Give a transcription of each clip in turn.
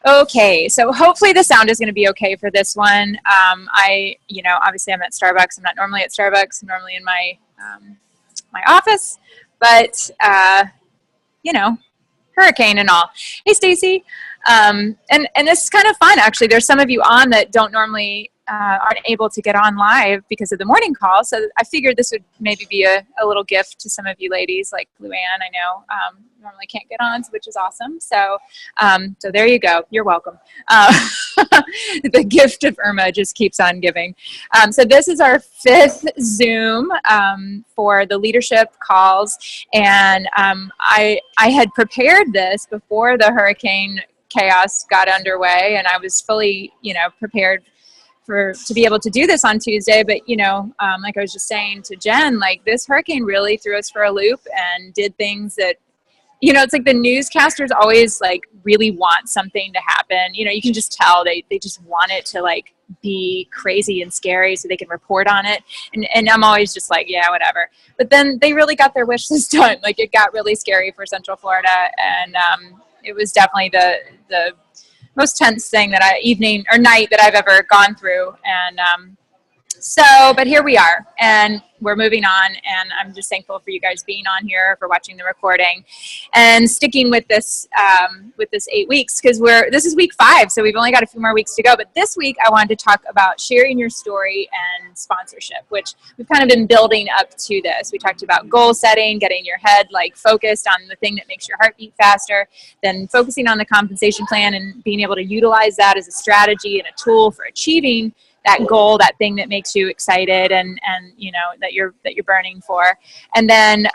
Okay, so hopefully the sound is going to be okay for this one. Obviously I'm at Starbucks. I'm not normally at Starbucks. I'm normally in my office, but you know, hurricane and all. Hey, Stacy. And this is kind of fun, actually. There's some of you on that don't normally aren't able to get on live because of the morning call. So I figured this would maybe be a little gift to some of you ladies, like Luann. I know normally can't get on, which is awesome. So there you go. You're welcome. The gift of Irma just keeps on giving. So this is our 5th Zoom for the leadership calls, and I had prepared this before the hurricane chaos got underway, and I was fully, prepared to be able to do this on Tuesday. But, like I was just saying to Jen, like this hurricane really threw us for a loop and did things that, it's like the newscasters always like really want something to happen. You can just tell they just want it to like be crazy and scary so they can report on it. And I'm always just like, yeah, whatever. But then they really got their wish list done. Like it got really scary for Central Florida. And it was definitely the most tense thing night that I've ever gone through. And but here we are, and we're moving on, and I'm just thankful for you guys being on here, for watching the recording, and sticking with this 8 weeks, because this is week 5, so we've only got a few more weeks to go. But this week, I wanted to talk about sharing your story and sponsorship, which we've kind of been building up to this. We talked about goal setting, getting your head like focused on the thing that makes your heart beat faster, then focusing on the compensation plan and being able to utilize that as a strategy and a tool for achieving that goal, that thing that makes you excited and that you're burning for. And then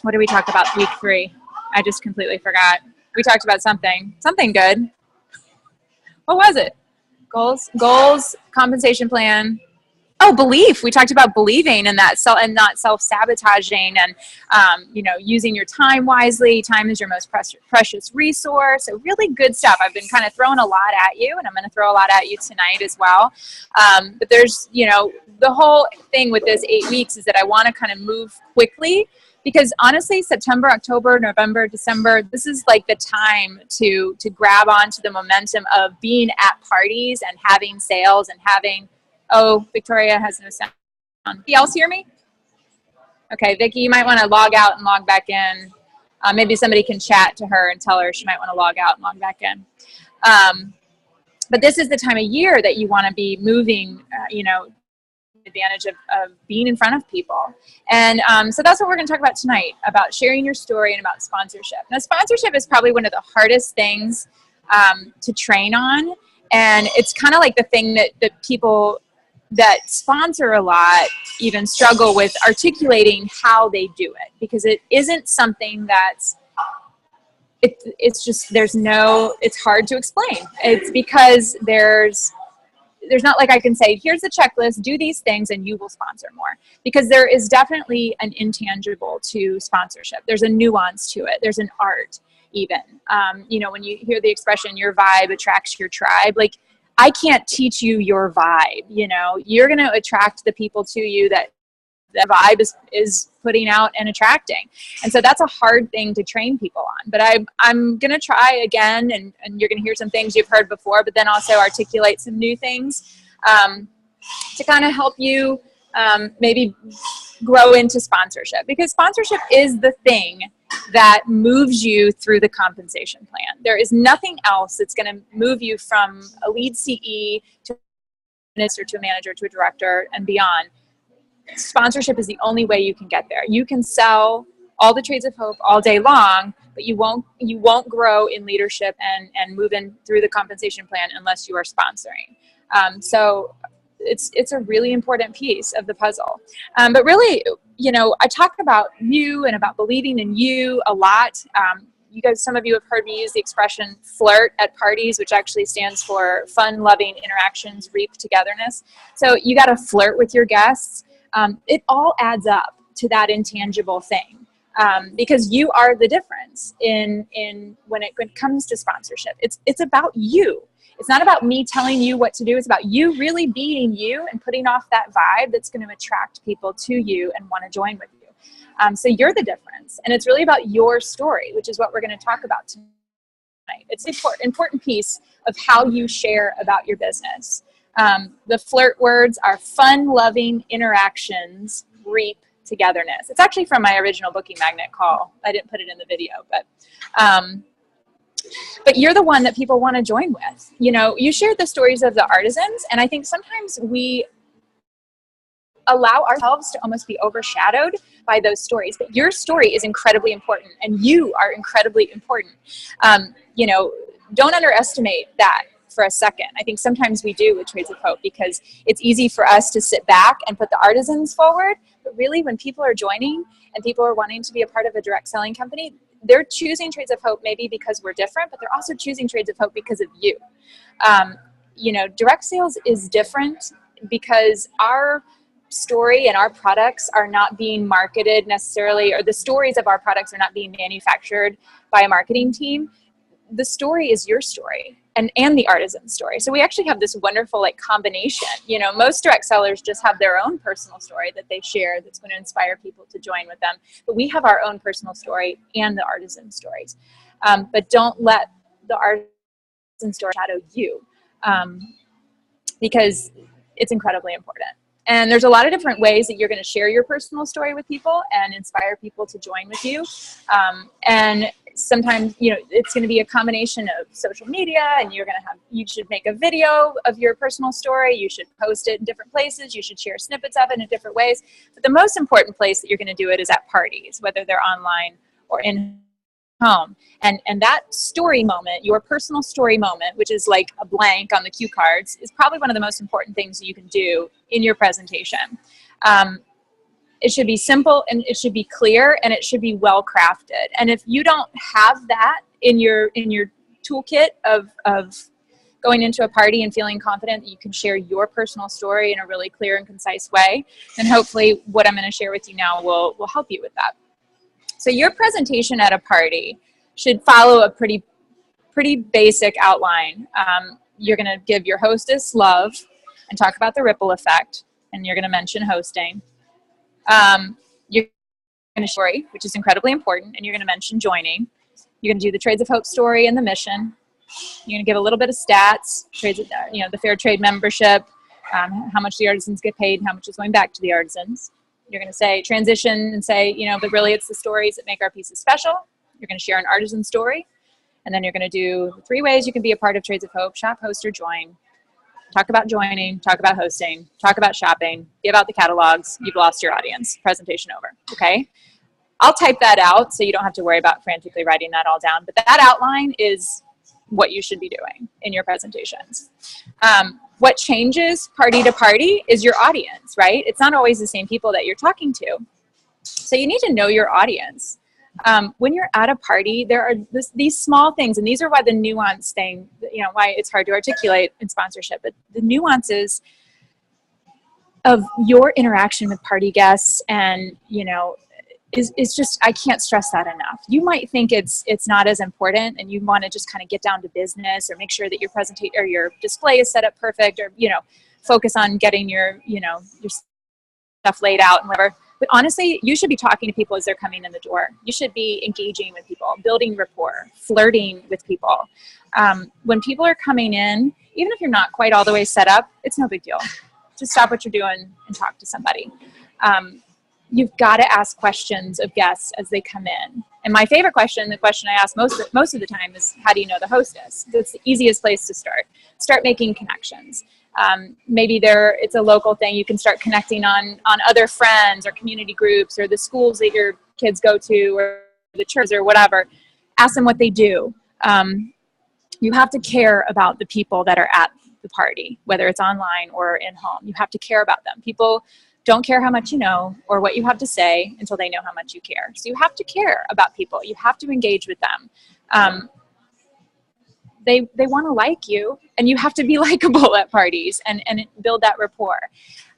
what did we talk about week 3? I just completely forgot. We talked about something good. What was it? Goals, compensation plan. Oh, belief. We talked about believing and and not self-sabotaging, and using your time wisely. Time is your most precious resource. So really good stuff. I've been kind of throwing a lot at you, and I'm going to throw a lot at you tonight as well. But there's, the whole thing with this 8 weeks is that I want to kind of move quickly, because honestly, September, October, November, December, this is like the time to grab onto the momentum of being at parties and having sales and having. Oh, Victoria has no sound. Anybody else hear me? Okay, Vicki, you might want to log out and log back in. Maybe somebody can chat to her and tell her she might want to log out and log back in. But this is the time of year that you want to be moving, advantage of being in front of people. And so that's what we're going to talk about tonight, about sharing your story and about sponsorship. Now, sponsorship is probably one of the hardest things to train on. And it's kind of like the thing that people that sponsor a lot even struggle with articulating how they do it, because it isn't something that's it's hard to explain. It's because there's not like I can say, here's the checklist, do these things and you will sponsor more, because there is definitely an intangible to sponsorship. There's a nuance to it. There's an art even. When you hear the expression, your vibe attracts your tribe, like I can't teach you your vibe. You're going to attract the people to you that the vibe is putting out and attracting. And so that's a hard thing to train people on. But I'm going to try again, and you're going to hear some things you've heard before, but then also articulate some new things to kind of help you maybe grow into sponsorship, because sponsorship is the thing that moves you through the compensation plan. There is nothing else that's going to move you from a lead CE to a minister, to a manager, to a director, and beyond. Sponsorship is the only way you can get there. You can sell all the trades of hope all day long, but you won't grow in leadership and move in through the compensation plan unless you are sponsoring. So it's a really important piece of the puzzle. But really, I talk about you and about believing in you a lot. You guys, some of you have heard me use the expression flirt at parties, which actually stands for fun, loving interactions reap togetherness. So you got to flirt with your guests. It all adds up to that intangible thing, because you are the difference in when it comes to sponsorship. It's about you. It's not about me telling you what to do. It's about you really being you and putting off that vibe that's going to attract people to you and want to join with you. So you're the difference. And it's really about your story, which is what we're going to talk about tonight. It's an important piece of how you share about your business. The flirt words are fun, loving interactions reap togetherness. It's actually from my original booking magnet call. I didn't put it in the video, but you're the one that people want to join with. You know, you shared the stories of the artisans, and I think sometimes we allow ourselves to almost be overshadowed by those stories. But your story is incredibly important, and you are incredibly important. You know, don't underestimate that for a second. I think sometimes we do with Trades of Hope because it's easy for us to sit back and put the artisans forward. But really, when people are joining and people are wanting to be a part of a direct selling company, they're choosing Trades of Hope maybe because we're different, but they're also choosing Trades of Hope because of you. You know, direct sales is different because our story and our products are not being marketed necessarily, or the stories of our products are not being manufactured by a marketing team. The story is your story and the artisan story. So we actually have this wonderful like combination. You know, most direct sellers just have their own personal story that they share that's going to inspire people to join with them. But we have our own personal story and the artisan stories. But don't let the artisan story shadow you, because it's incredibly important. And there's a lot of different ways that you're going to share your personal story with people and inspire people to join with you. And sometimes, you know, it's going to be a combination of social media, and you should make a video of your personal story. You should post it in different places. You should share snippets of it in different ways. But the most important place that you're going to do it is at parties, whether they're online or in home. And that story moment, your personal story moment, which is like a blank on the cue cards, is probably one of the most important things that you can do in your presentation. It should be simple, and it should be clear, and it should be well crafted. And if you don't have that in your toolkit of going into a party and feeling confident that you can share your personal story in a really clear and concise way, then hopefully what I'm going to share with you now will help you with that. So your presentation at a party should follow a pretty basic outline. You're going to give your hostess love and talk about the ripple effect, and you're going to mention hosting. You're going to story, which is incredibly important, and you're going to mention joining. You're going to do the Trades of Hope story and the mission. You're going to give a little bit of stats, the fair trade membership, how much the artisans get paid, and how much is going back to the artisans. You're going to say transition and say, but really it's the stories that make our pieces special. You're going to share an artisan story. And then you're going to do 3 ways you can be a part of Trades of Hope: shop, host, or join. Talk about joining, talk about hosting, talk about shopping, give out the catalogs. You've lost your audience. Presentation over. Okay? I'll type that out so you don't have to worry about frantically writing that all down. But that outline is what you should be doing in your presentations. What changes party to party is your audience, right? It's not always the same people that you're talking to. So you need to know your audience. When you're at a party, there are these small things, and these are why the nuance thing, why it's hard to articulate in sponsorship, but the nuances of your interaction with party guests and, is just, I can't stress that enough. You might think it's not as important, and you want to just kind of get down to business or make sure that your presentation or your display is set up perfect, or, focus on getting your stuff laid out and whatever. But honestly, you should be talking to people as they're coming in the door. You should be engaging with people, building rapport, flirting with people. When people are coming in, even if you're not quite all the way set up, it's no big deal. Just stop what you're doing and talk to somebody. You've got to ask questions of guests as they come in. And my favorite question, the question I ask most of the time, is, how do you know the hostess? That's the easiest place to start. Start making connections. Maybe it's a local thing. You can start connecting on other friends or community groups or the schools that your kids go to or the churches or whatever. Ask them what they do. You have to care about the people that are at the party, whether it's online or in home. You have to care about them. People don't care how much you know or what you have to say until they know how much you care. So you have to care about people. You have to engage with them. They want to like you, and you have to be likable at parties and build that rapport.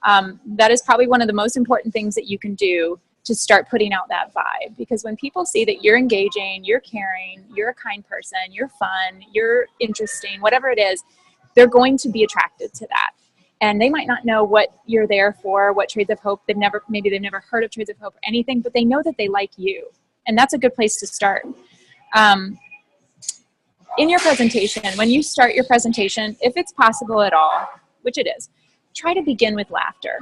That is probably one of the most important things that you can do to start putting out that vibe. Because when people see that you're engaging, you're caring, you're a kind person, you're fun, you're interesting, whatever it is, they're going to be attracted to that. And they might not know what you're there for, what Trades of Hope, maybe they've never heard of Trades of Hope or anything, but they know that they like you. And that's a good place to start. in your presentation, when you start your presentation, if it's possible at all, which it is, try to begin with laughter.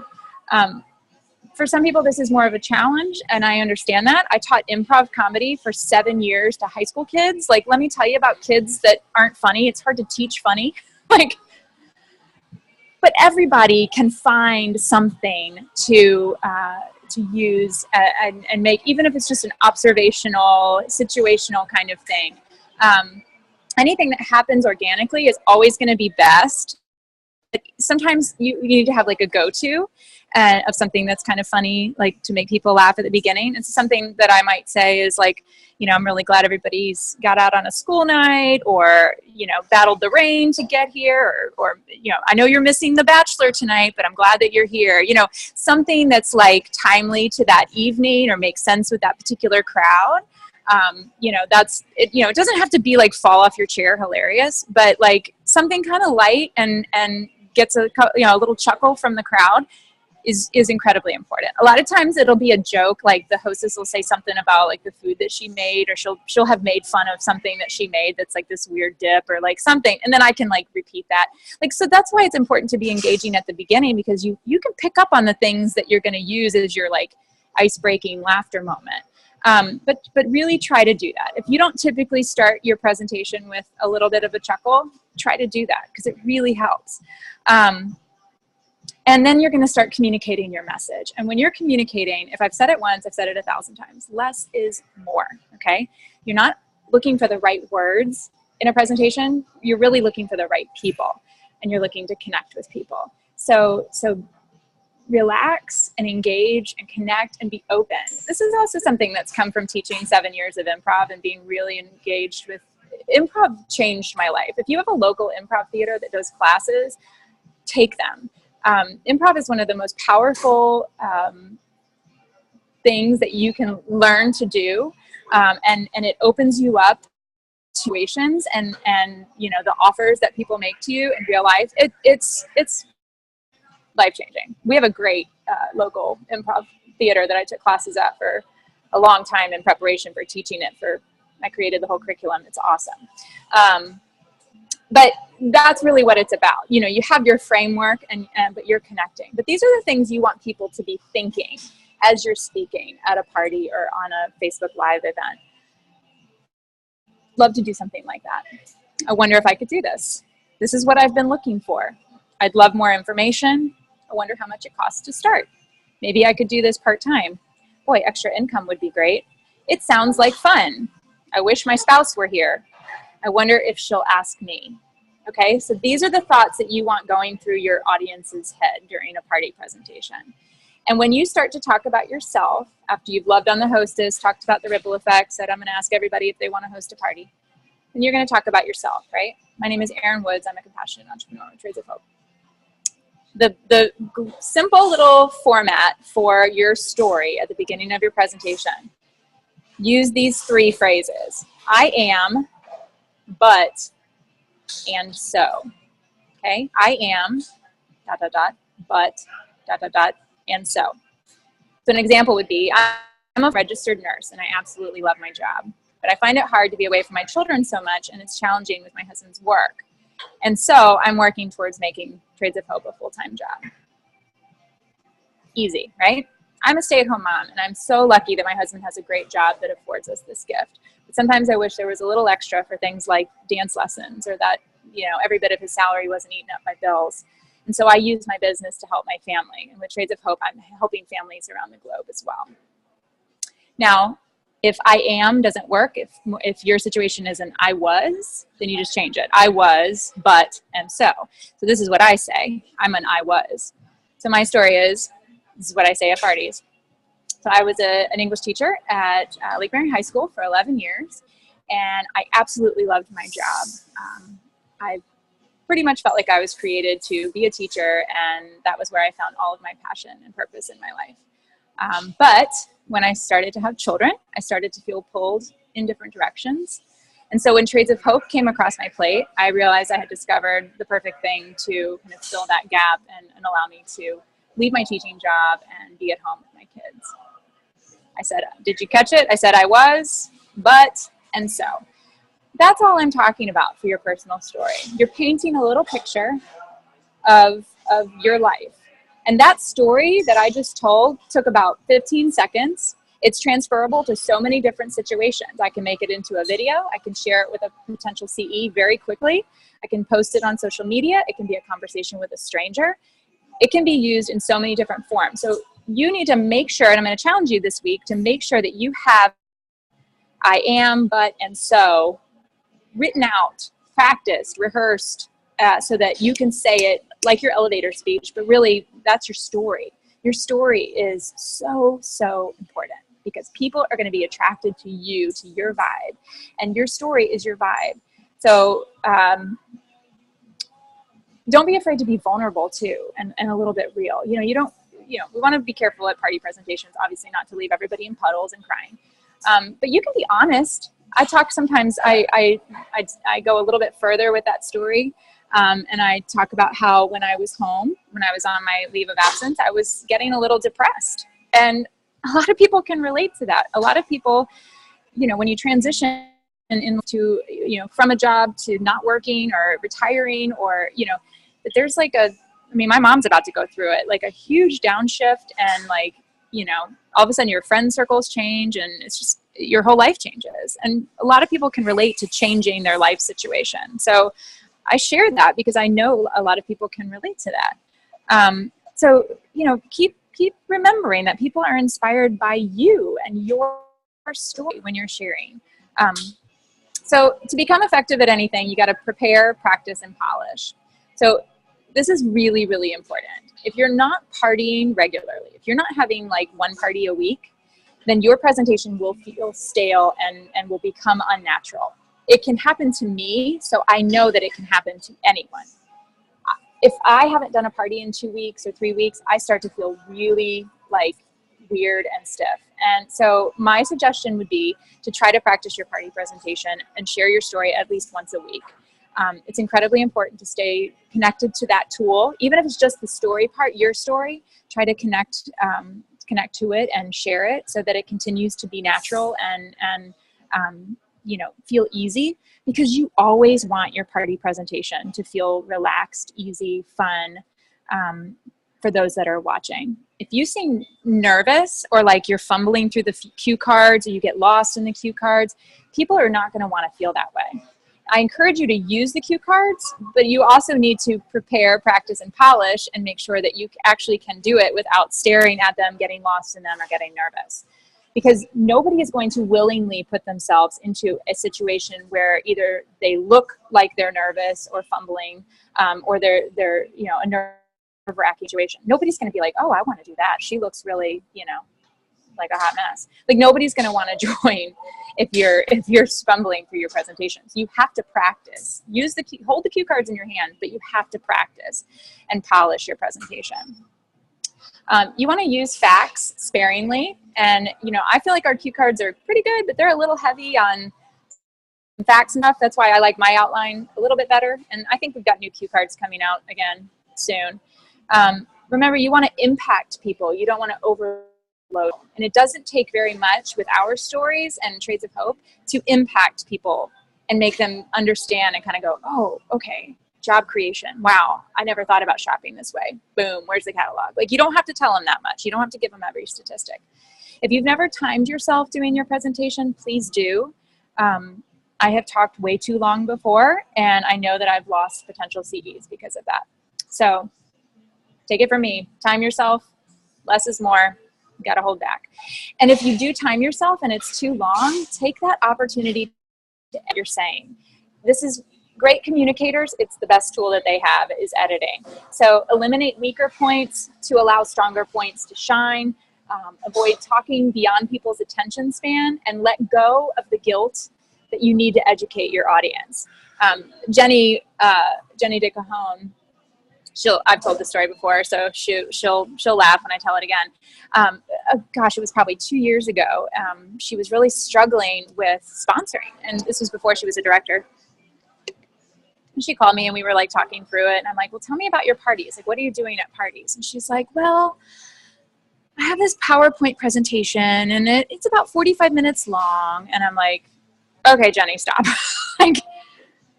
For some people, this is more of a challenge, and I understand that. I taught improv comedy for 7 years to high school kids. Like, let me tell you about kids that aren't funny. It's hard to teach funny. Like, but everybody can find something to use and make, even if it's just an observational, situational kind of thing. Anything that happens organically is always going to be best. But sometimes you need to have like a go-to of something that's kind of funny, like to make people laugh at the beginning. It's something that I might say is like, you know, I'm really glad everybody's got out on a school night, or, you know, battled the rain to get here, or, you know, I know you're missing The Bachelor tonight, but I'm glad that you're here. You know, something that's like timely to that evening or makes sense with that particular crowd. You know, that's it. You know, it doesn't have to be like fall off your chair hilarious, but like something kind of light and gets a, you know, a little chuckle from the crowd is incredibly important. A lot of times it'll be a joke, like the hostess will say something about like the food that she made, or she'll have made fun of something that she made that's like this weird dip or like something, and then I can like repeat that. Like, so that's why it's important to be engaging at the beginning, because you can pick up on the things that you're going to use as your like ice-breaking laughter moment. But really try to do that. If you don't typically start your presentation with a little bit of a chuckle, try to do that, because it really helps. And then you're going to start communicating your message. And when you're communicating, if I've said it once, I've said it 1,000 times, less is more, okay? You're not looking for the right words in a presentation. You're really looking for the right people, and you're looking to connect with people. So relax and engage and connect and be open. This is also something that's come from teaching 7 years of improv and being really engaged with improv. Changed my life. If you have a local improv theater that does classes, take them. Improv is one of the most powerful things that you can learn to do, and it opens you up situations and you know, the offers that people make to you in real life. It's life-changing. We have a great local improv theater that I took classes at for a long time in preparation for teaching it. I created the whole curriculum. It's awesome. But that's really what it's about. You know, you have your framework, but you're connecting. But these are the things you want people to be thinking as you're speaking at a party or on a Facebook Live event. Love to do something like that. I wonder if I could do this. This is what I've been looking for. I'd love more information. I wonder how much it costs to start. Maybe I could do this part-time. Boy, extra income would be great. It sounds like fun. I wish my spouse were here. I wonder if she'll ask me. Okay, so these are the thoughts that you want going through your audience's head during a party presentation. And when you start to talk about yourself, after you've loved on the hostess, talked about the ripple effect, said I'm going to ask everybody if they want to host a party, then you're going to talk about yourself, right? My name is Erin Woods. I'm a compassionate entrepreneur with Trades of Hope. The simple little format for your story at the beginning of your presentation, use these 3 phrases. I am, but, and so. Okay, I am, ... but, ... and so. So an example would be, I'm a registered nurse and I absolutely love my job, but I find it hard to be away from my children so much, and it's challenging with my husband's work. And so I'm working towards making Trades of Hope a full-time job. Easy, right? I'm a stay-at-home mom, and I'm so lucky that my husband has a great job that affords us this gift. But sometimes I wish there was a little extra for things like dance lessons, or that, you know, every bit of his salary wasn't eaten up by bills. And so I use my business to help my family. And with Trades of Hope, I'm helping families around the globe as well. Now, if I am doesn't work, if your situation is an I was, then you just change it. I was, but, and so. So this is what I say. I'm an I was. So my story is, this is what I say at parties. So I was an English teacher at Lake Mary High School for 11 years, and I absolutely loved my job. I pretty much felt like I was created to be a teacher, and that was where I found all of my passion and purpose in my life. But when I started to have children, I started to feel pulled in different directions. And so when Trades of Hope came across my plate, I realized I had discovered the perfect thing to kind of fill that gap and allow me to leave my teaching job and be at home with my kids. I said, did you catch it? I said I was, but, and so. that's all I'm talking about for your personal story. You're painting a little picture of your life. And that story that I just told took about 15 seconds. It's transferable to so many different situations. I can make it into a video. I can share it with a potential CE very quickly. I can post it on social media. It can be a conversation with a stranger. It can be used in so many different forms. So you need to make sure, and I'm going to challenge you this week to make sure that you have I am, but, and so written out, practiced, rehearsed, so that you can say it like your elevator speech, but really that's your story. Your story is so, so important because people are going to be attracted to you, to your vibe, and your story is your vibe. So don't be afraid to be vulnerable too, and a little bit real. We want to be careful at party presentations, obviously not to leave everybody in puddles and crying. But you can be honest. I talk sometimes, I go a little bit further with that story. And I talk about how when I was home, when I was on my leave of absence, I was getting a little depressed. And a lot of people can relate to that. A lot of people, when you transition into, from a job to not working or retiring or, that there's my mom's about to go through it, like a huge downshift and all of a sudden your friend circles change and it's just your whole life changes. And a lot of people can relate to changing their life situation. So I share that because I know a lot of people can relate to that. So keep remembering that people are inspired by you and your story when you're sharing. So to become effective at anything, you got to prepare, practice, and polish. So this is really, really important. If you're not partying regularly, if you're not having one party a week, then your presentation will feel stale and will become unnatural. It can happen to me, so I know that it can happen to anyone. If I haven't done a party in 2 weeks or 3 weeks, I start to feel really weird and stiff. And so my suggestion would be to try to practice your party presentation and share your story at least once a week. It's incredibly important to stay connected to that tool, even if it's just the story part, your story. Try to connect to it and share it so that it continues to be natural and feel easy, because you always want your party presentation to feel relaxed, easy, fun for those that are watching. If you seem nervous or like you're fumbling through the cue cards or you get lost in the cue cards, people are not going to want to feel that way. I encourage you to use the cue cards, but you also need to prepare, practice, and polish and make sure that you actually can do it without staring at them, getting lost in them, or getting nervous. Because nobody is going to willingly put themselves into a situation where either they look like they're nervous or fumbling, or they're a nerve-wracking situation. Nobody's going to be like, oh, I want to do that. She looks really, like a hot mess. Nobody's going to want to join if you're fumbling through your presentations. You have to practice. Hold the cue cards in your hand, but you have to practice and polish your presentation. You want to use facts sparingly. And, I feel like our cue cards are pretty good, but they're a little heavy on facts enough. That's why I like my outline a little bit better. And I think we've got new cue cards coming out again soon. Remember, you want to impact people. You don't want to overload. And it doesn't take very much with our stories and Trades of Hope to impact people and make them understand and kind of go, oh, okay. Job creation. Wow, I never thought about shopping this way. Boom, where's the catalog? You don't have to tell them that much. You don't have to give them every statistic. If you've never timed yourself doing your presentation, please do. I have talked way too long before, and I know that I've lost potential CDs because of that. So take it from me. Time yourself. Less is more. You got to hold back. And if you do time yourself and it's too long, take that opportunity to edit your saying. This is great communicators. It's the best tool that they have is editing. So eliminate weaker points to allow stronger points to shine. Avoid talking beyond people's attention span and let go of the guilt that you need to educate your audience. Jenny DeCajon, I've told this story before, so she'll laugh when I tell it again. Gosh, it was probably 2 years ago. She was really struggling with sponsoring, and this was before she was a director. And she called me and we were talking through it. And I'm like, well, tell me about your parties. What are you doing at parties? And she's like, well, I have this PowerPoint presentation and it's about 45 minutes long. And I'm like, okay, Jenny, stop. Like,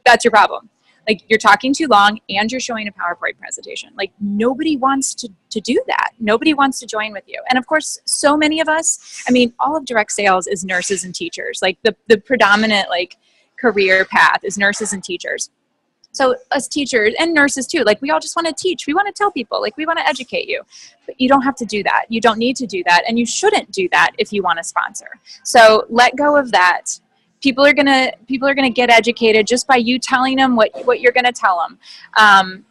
that's your problem. Like, you're talking too long and you're showing a PowerPoint presentation. Like, nobody wants to do that. Nobody wants to join with you. And of course, so many of us, I mean, all of direct sales is nurses and teachers. Like, the predominant like career path is nurses and teachers. So us teachers and nurses too, like, we all just want to teach. We want to tell people, like, we want to educate you. But you don't have to do that. You don't need to do that. And you shouldn't do that if you want to sponsor. So let go of that. People are gonna get educated just by you telling them what you're gonna tell them,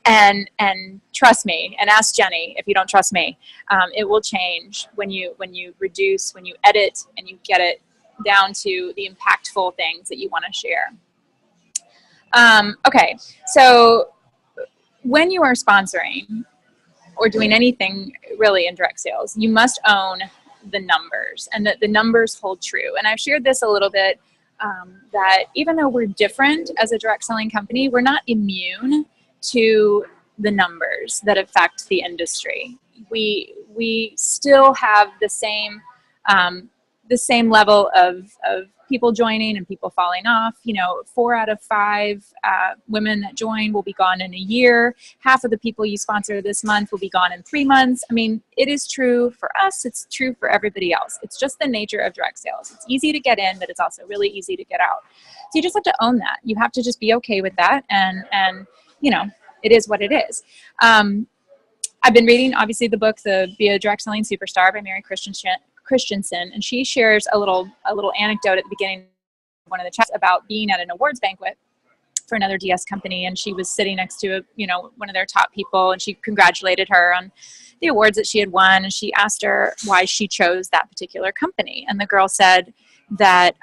and trust me. And ask Jenny if you don't trust me. It will change when you reduce, when you edit, and you get it down to the impactful things that you want to share. Okay, so when you are sponsoring or doing anything really in direct sales, you must own the numbers, and that the numbers hold true. And I've shared this a little bit. That even though we're different as a direct selling company, we're not immune to the numbers that affect the industry. We still have the same level of people joining and people falling off. 4 out of 5 women that join will be gone in a year. Half of the people you sponsor this month will be gone in 3 months. I mean, it is true for us. It's true for everybody else. It's just the nature of direct sales. It's easy to get in, but it's also really easy to get out. So you just have to own that. You have to just be okay with that. And it is what it is. I've been reading, obviously, the book, Be a Direct Selling Superstar by Mary Christensen, and she shares a little anecdote at the beginning of one of the chats about being at an awards banquet for another DS company, and she was sitting next to one of their top people, and she congratulated her on the awards that she had won, and she asked her why she chose that particular company, and the girl said that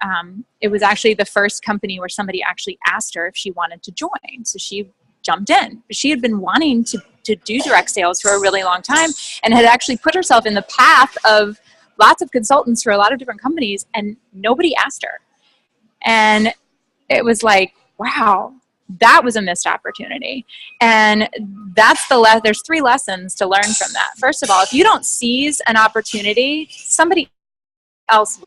it was actually the first company where somebody actually asked her if she wanted to join, so she jumped in. She had been wanting to do direct sales for a really long time, and had actually put herself in the path of lots of consultants for a lot of different companies, and nobody asked her. And it was like, wow, that was a missed opportunity. And that's there's 3 lessons to learn from that. First of all, if you don't seize an opportunity, somebody else,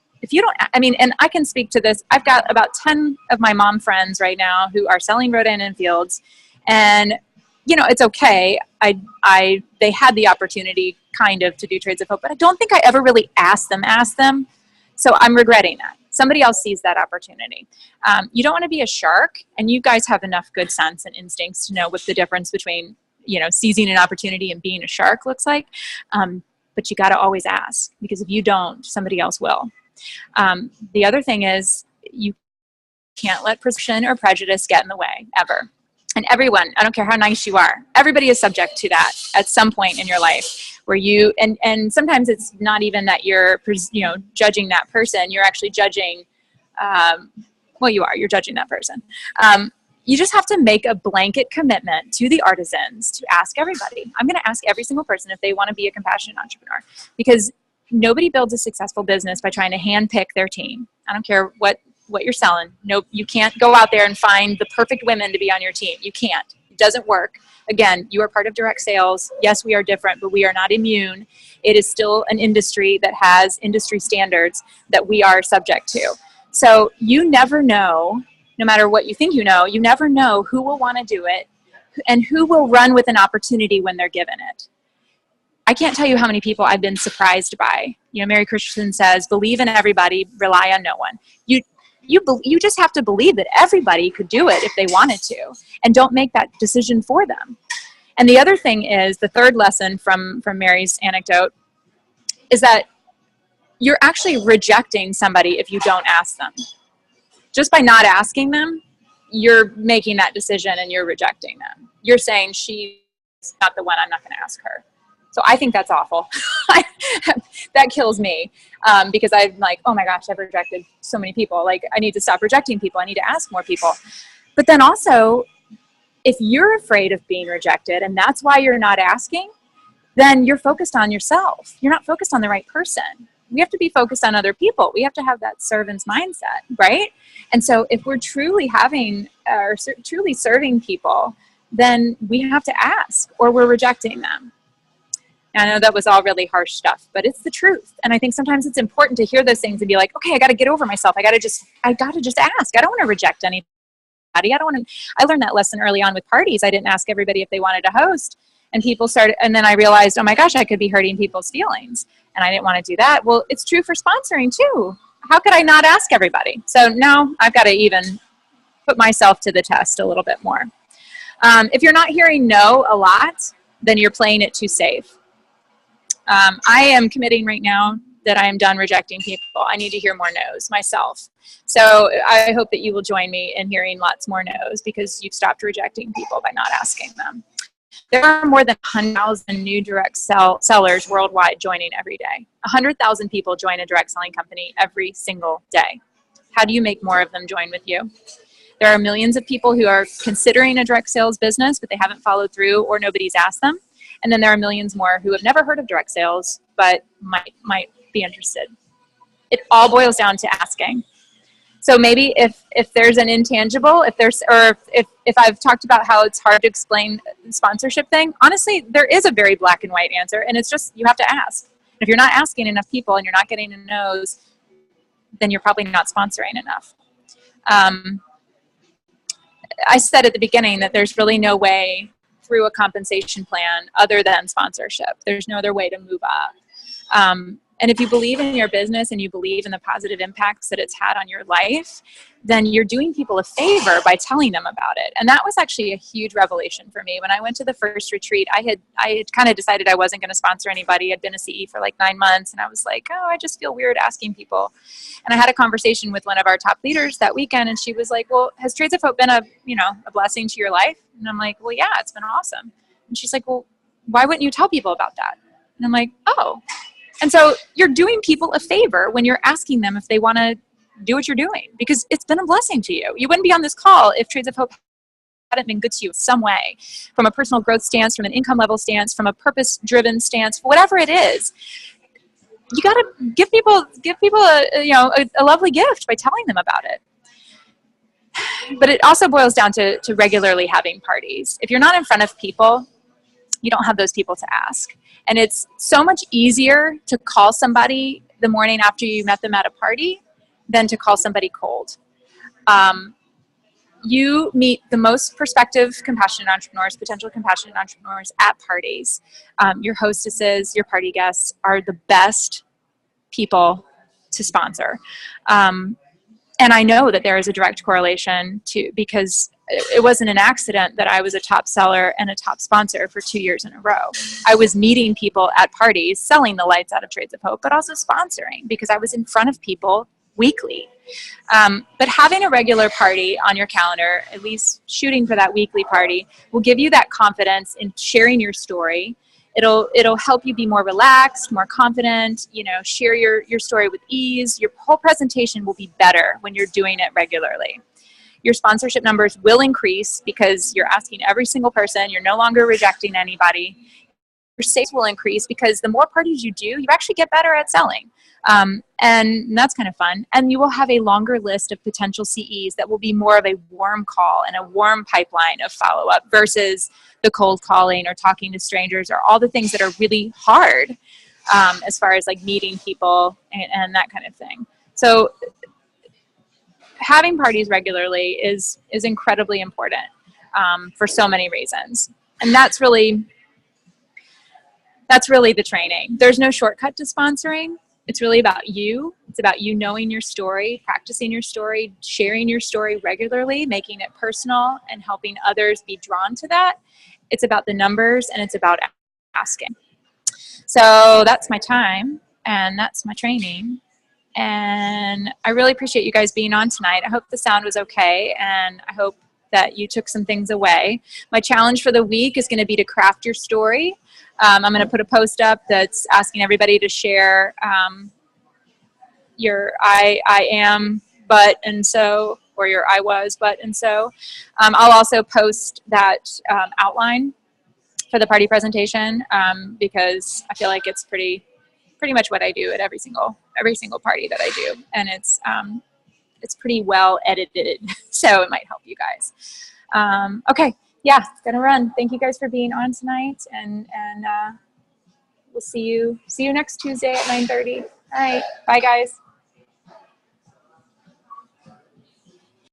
and I can speak to this. I've got about 10 of my mom friends right now who are selling rhododendron fields, and it's okay. They had the opportunity kind of to do Trades of Hope, but I don't think I ever really asked them. So I'm regretting that. Somebody else sees that opportunity. You don't want to be a shark, and you guys have enough good sense and instincts to know what the difference between, seizing an opportunity and being a shark looks like. But you got to always ask, because if you don't, somebody else will. The other thing is, you can't let perception or prejudice get in the way, ever. And everyone, I don't care how nice you are, everybody is subject to that at some point in your life, where you, and sometimes it's not even that you're, judging that person, you're actually judging, you're judging that person. You just have to make a blanket commitment to the artisans to ask everybody. I'm going to ask every single person if they want to be a compassionate entrepreneur, because nobody builds a successful business by trying to handpick their team. I don't care what you're selling. Nope, you can't go out there and find the perfect women to be on your team. You can't. It doesn't work. Again, you are part of direct sales. Yes, we are different, but we are not immune. It is still an industry that has industry standards that we are subject to. So you never know, no matter what you think you never know who will want to do it and who will run with an opportunity when they're given it. I can't tell you how many people I've been surprised by. Mary Christensen says, believe in everybody, rely on no one. You just have to believe that everybody could do it if they wanted to, and don't make that decision for them. And the other thing is, the third lesson from Mary's anecdote is that you're actually rejecting somebody if you don't ask them. Just by not asking them, you're making that decision and you're rejecting them. You're saying, she's not the one, I'm not going to ask her. So I think that's awful. That kills me, because I'm like, oh my gosh, I've rejected so many people. Like, I need to stop rejecting people. I need to ask more people. But then also, if you're afraid of being rejected and that's why you're not asking, then you're focused on yourself. You're not focused on the right person. We have to be focused on other people. We have to have that servant's mindset, right? And so if we're truly truly serving people, then we have to ask, or we're rejecting them. And I know that was all really harsh stuff, but it's the truth. And I think sometimes it's important to hear those things and be like, okay, I got to get over myself. I got to just ask. I don't want to reject anybody. I learned that lesson early on with parties. I didn't ask everybody if they wanted to host, and people started, and then I realized, oh my gosh, I could be hurting people's feelings, and I didn't want to do that. Well, it's true for sponsoring too. How could I not ask everybody? So now I've got to even put myself to the test a little bit more. If you're not hearing no a lot, then you're playing it too safe. I am committing right now that I am done rejecting people. I need to hear more no's myself. So I hope that you will join me in hearing lots more no's, because you've stopped rejecting people by not asking them. There are more than 100,000 new direct sellers worldwide joining every day. 100,000 people join a direct selling company every single day. How do you make more of them join with you? There are millions of people who are considering a direct sales business, but they haven't followed through, or nobody's asked them. And then there are millions more who have never heard of direct sales, but might be interested. It all boils down to asking. So maybe if there's an intangible, if I've talked about how it's hard to explain the sponsorship thing, honestly, there is a very black and white answer, and it's just you have to ask. If you're not asking enough people and you're not getting a no's, then you're probably not sponsoring enough. I said at the beginning that there's really no way through a compensation plan other than sponsorship. There's no other way to move up. And if you believe in your business and you believe in the positive impacts that it's had on your life, then you're doing people a favor by telling them about it. And that was actually a huge revelation for me. When I went to the first retreat, I had kind of decided I wasn't going to sponsor anybody. I'd been a CE for like 9 months, and I was like, oh, I just feel weird asking people. And I had a conversation with one of our top leaders that weekend, and she was like, well, has Trades of Hope been a blessing to your life? And I'm like, well, yeah, it's been awesome. And she's like, well, why wouldn't you tell people about that? And I'm like, oh. And so you're doing people a favor when you're asking them if they want to do what you're doing, because it's been a blessing to you. You wouldn't be on this call if Trades of Hope hadn't been good to you in some way, from a personal growth stance, from an income level stance, from a purpose-driven stance, whatever it is. You got to give people a lovely gift by telling them about it. But it also boils down to regularly having parties. If you're not in front of people, you don't have those people to ask. And it's so much easier to call somebody the morning after you met them at a party than to call somebody cold. You meet the most prospective compassionate entrepreneurs, potential compassionate entrepreneurs at parties. Your hostesses, your party guests are the best people to sponsor. And I know that there is a direct correlation because it wasn't an accident that I was a top seller and a top sponsor for 2 years in a row. I was meeting people at parties, selling the lights out of Trades of Hope, but also sponsoring because I was in front of people weekly. But having a regular party on your calendar, at least shooting for that weekly party, will give you that confidence in sharing your story. It'll help you be more relaxed, more confident, share your story with ease. Your whole presentation will be better when you're doing it regularly. Your sponsorship numbers will increase because you're asking every single person. You're no longer rejecting anybody. Your sales will increase because the more parties you do, you actually get better at selling. And that's kind of fun. And you will have a longer list of potential CEs that will be more of a warm call and a warm pipeline of follow-up versus the cold calling or talking to strangers or all the things that are really hard as far as like meeting people and that kind of thing. So having parties regularly is incredibly important for so many reasons. And that's really the training. There's no shortcut to sponsoring. It's really about you. It's about you knowing your story, practicing your story, sharing your story regularly, making it personal, and helping others be drawn to that. It's about the numbers, and it's about asking. So that's my time, and that's my training. And I really appreciate you guys being on tonight. I hope the sound was okay, and I hope that you took some things away. My challenge for the week is going to be to craft your story. I'm going to put a post up that's asking everybody to share your I am, but, and so, or your I was, but, and so. I'll also post that outline for the party presentation because I feel like it's pretty much what I do at every single party that I do. And it's pretty well edited, so it might help you guys. Okay. Yeah, it's gonna run. Thank you guys for being on tonight, and we'll see you next Tuesday at 9:30. All right. Bye, guys.